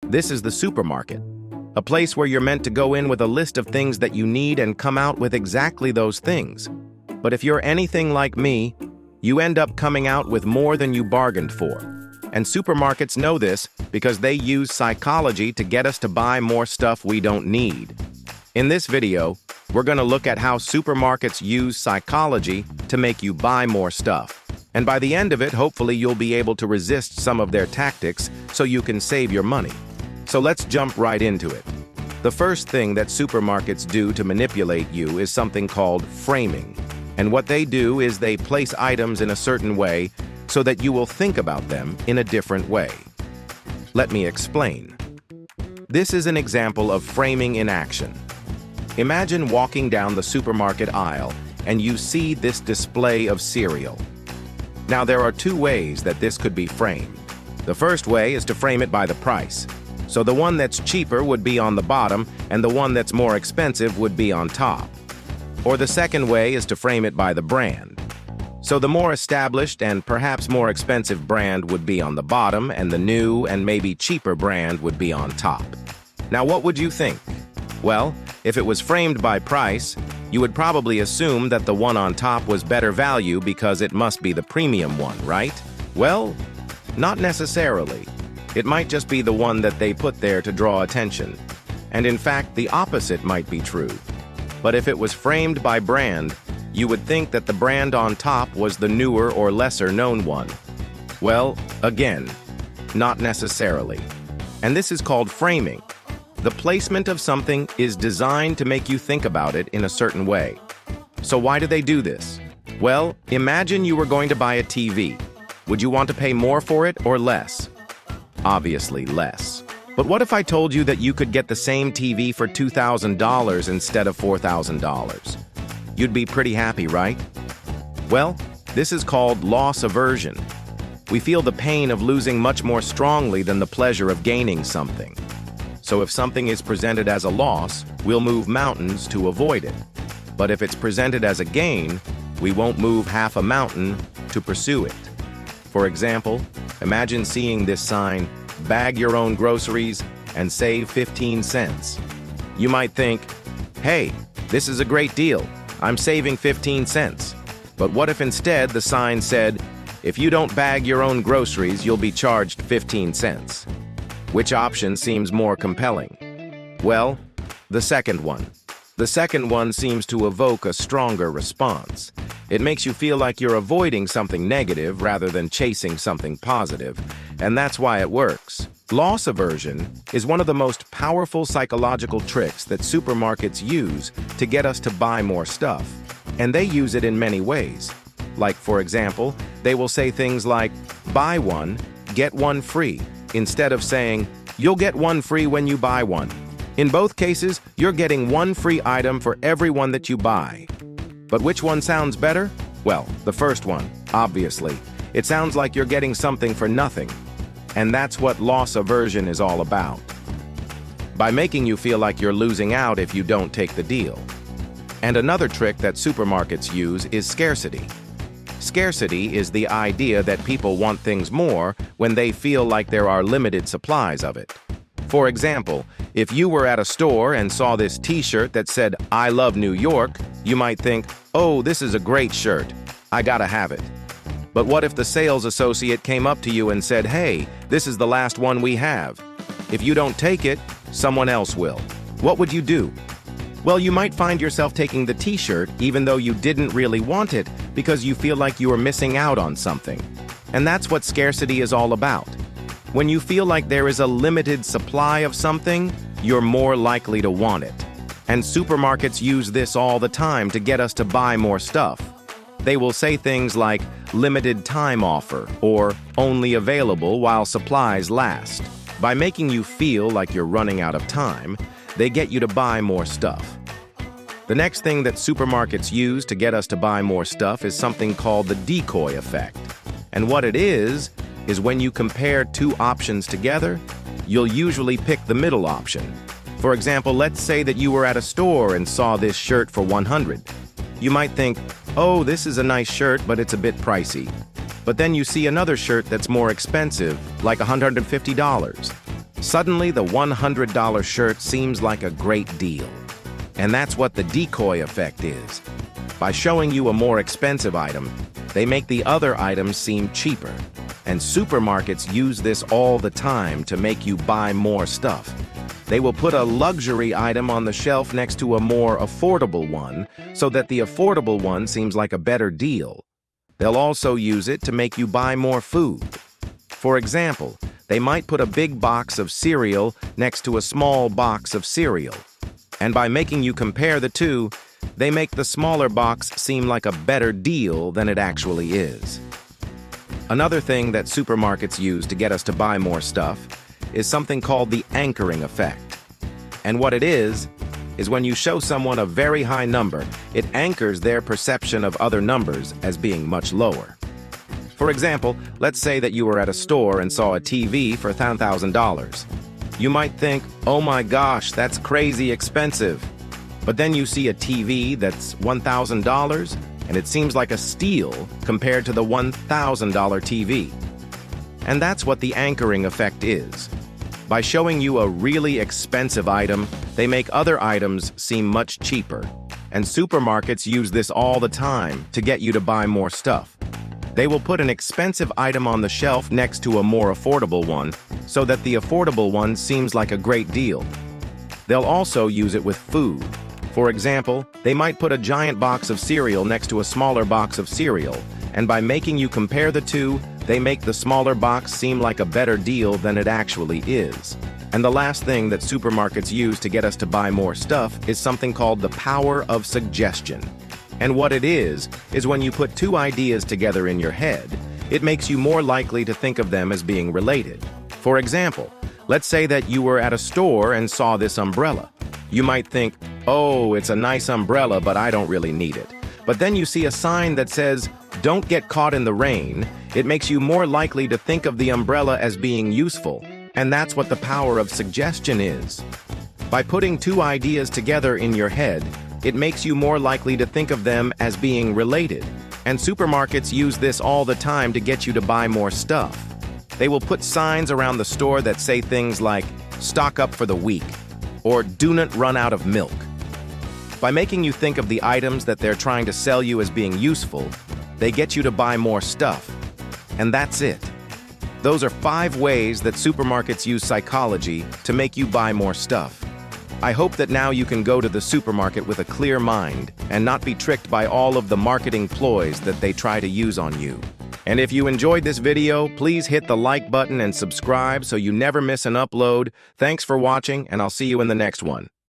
This is the supermarket, a place where you're meant to go in with a list of things that you need and come out with exactly those things. But if you're anything like me, you end up coming out with more than you bargained for. And supermarkets know this because they use psychology to get us to buy more stuff we don't need. In this video, we're going to look at how supermarkets use psychology to make you buy more stuff. And by the end of it, hopefully you'll be able to resist some of their tactics so you can save your money. So let's jump right into it. The first thing that supermarkets do to manipulate you is something called framing. And what they do is they place items in a certain way so that you will think about them in a different way. Let me explain. This is an example of framing in action. Imagine walking down the supermarket aisle and you see this display of cereal. Now, there are two ways that this could be framed. The first way is to frame it by the price. So the one that's cheaper would be on the bottom and the one that's more expensive would be on top. Or the second way is to frame it by the brand. So the more established and perhaps more expensive brand would be on the bottom and the new and maybe cheaper brand would be on top. Now, what would you think? Well, if it was framed by price, you would probably assume that the one on top was better value because it must be the premium one, right? Well, not necessarily. It might just be the one that they put there to draw attention. And in fact, the opposite might be true. But if it was framed by brand, you would think that the brand on top was the newer or lesser known one. Well, again, not necessarily. And this is called framing. The placement of something is designed to make you think about it in a certain way. So why do they do this? Well, imagine you were going to buy a TV. Would you want to pay more for it or less? Obviously less. But what if I told you that you could get the same TV for $2,000 instead of $4,000? You'd be pretty happy, right? Well, this is called loss aversion. We feel the pain of losing much more strongly than the pleasure of gaining something. So if something is presented as a loss, we'll move mountains to avoid it. But if it's presented as a gain, we won't move half a mountain to pursue it. For example, imagine seeing this sign, "Bag your own groceries and save 15 cents." You might think, hey, this is a great deal. I'm saving 15 cents. But what if instead the sign said, if you don't bag your own groceries, you'll be charged 15 cents? Which option seems more compelling? Well, the second one. The second one seems to evoke a stronger response. It makes you feel like you're avoiding something negative rather than chasing something positive, and that's why it works. Loss aversion is one of the most powerful psychological tricks that supermarkets use to get us to buy more stuff, and they use it in many ways. Like, for example, they will say things like, buy one, get one free, instead of saying, you'll get one free when you buy one. In both cases, you're getting one free item for every one that you buy. But which one sounds better? Well, the first one, obviously. It sounds like you're getting something for nothing. And that's what loss aversion is all about. By making you feel like you're losing out if you don't take the deal. And another trick that supermarkets use is scarcity. Scarcity is the idea that people want things more when they feel like there are limited supplies of it. For example, if you were at a store and saw this t-shirt that said, "I love New York," you might think, oh, this is a great shirt. I gotta have it. But what if the sales associate came up to you and said, hey, this is the last one we have. If you don't take it, someone else will. What would you do? Well, you might find yourself taking the t-shirt even though you didn't really want it because you feel like you are missing out on something. And that's what scarcity is all about. When you feel like there is a limited supply of something, you're more likely to want it. And supermarkets use this all the time to get us to buy more stuff. They will say things like limited time offer or only available while supplies last. By making you feel like you're running out of time, they get you to buy more stuff. The next thing that supermarkets use to get us to buy more stuff is something called the decoy effect. And what it is when you compare two options together, you'll usually pick the middle option. For example, let's say that you were at a store and saw this shirt for $100. You might think, oh, this is a nice shirt, but it's a bit pricey. But then you see another shirt that's more expensive, like $150. Suddenly, the $100 shirt seems like a great deal. And that's what the decoy effect is. By showing you a more expensive item, they make the other items seem cheaper. And supermarkets use this all the time to make you buy more stuff. They will put a luxury item on the shelf next to a more affordable one so that the affordable one seems like a better deal. They'll also use it to make you buy more food. For example, they might put a big box of cereal next to a small box of cereal. And by making you compare the two, they make the smaller box seem like a better deal than it actually is. Another thing that supermarkets use to get us to buy more stuff is something called the anchoring effect. And what it is when you show someone a very high number, it anchors their perception of other numbers as being much lower. For example, let's say that you were at a store and saw a TV for $10,000. You might think, oh my gosh, that's crazy expensive. But then you see a TV that's $1,000 and it seems like a steal compared to the $1,000 TV. And that's what the anchoring effect is. By showing you a really expensive item, they make other items seem much cheaper. And supermarkets use this all the time to get you to buy more stuff. They will put an expensive item on the shelf next to a more affordable one, so that the affordable one seems like a great deal. They'll also use it with food. For example, they might put a giant box of cereal next to a smaller box of cereal, and by making you compare the two, they make the smaller box seem like a better deal than it actually is. And the last thing that supermarkets use to get us to buy more stuff is something called the power of suggestion. And what it is when you put two ideas together in your head, it makes you more likely to think of them as being related. For example, let's say that you were at a store and saw this umbrella. You might think, oh, it's a nice umbrella, but I don't really need it. But then you see a sign that says, don't get caught in the rain. It makes you more likely to think of the umbrella as being useful. And that's what the power of suggestion is. By putting two ideas together in your head, it makes you more likely to think of them as being related. And supermarkets use this all the time to get you to buy more stuff. They will put signs around the store that say things like, stock up for the week, or do not run out of milk. By making you think of the items that they're trying to sell you as being useful, they get you to buy more stuff. And that's it. Those are 5 ways that supermarkets use psychology to make you buy more stuff. I hope that now you can go to the supermarket with a clear mind and not be tricked by all of the marketing ploys that they try to use on you. And if you enjoyed this video, please hit the like button and subscribe so you never miss an upload. Thanks for watching, and I'll see you in the next one.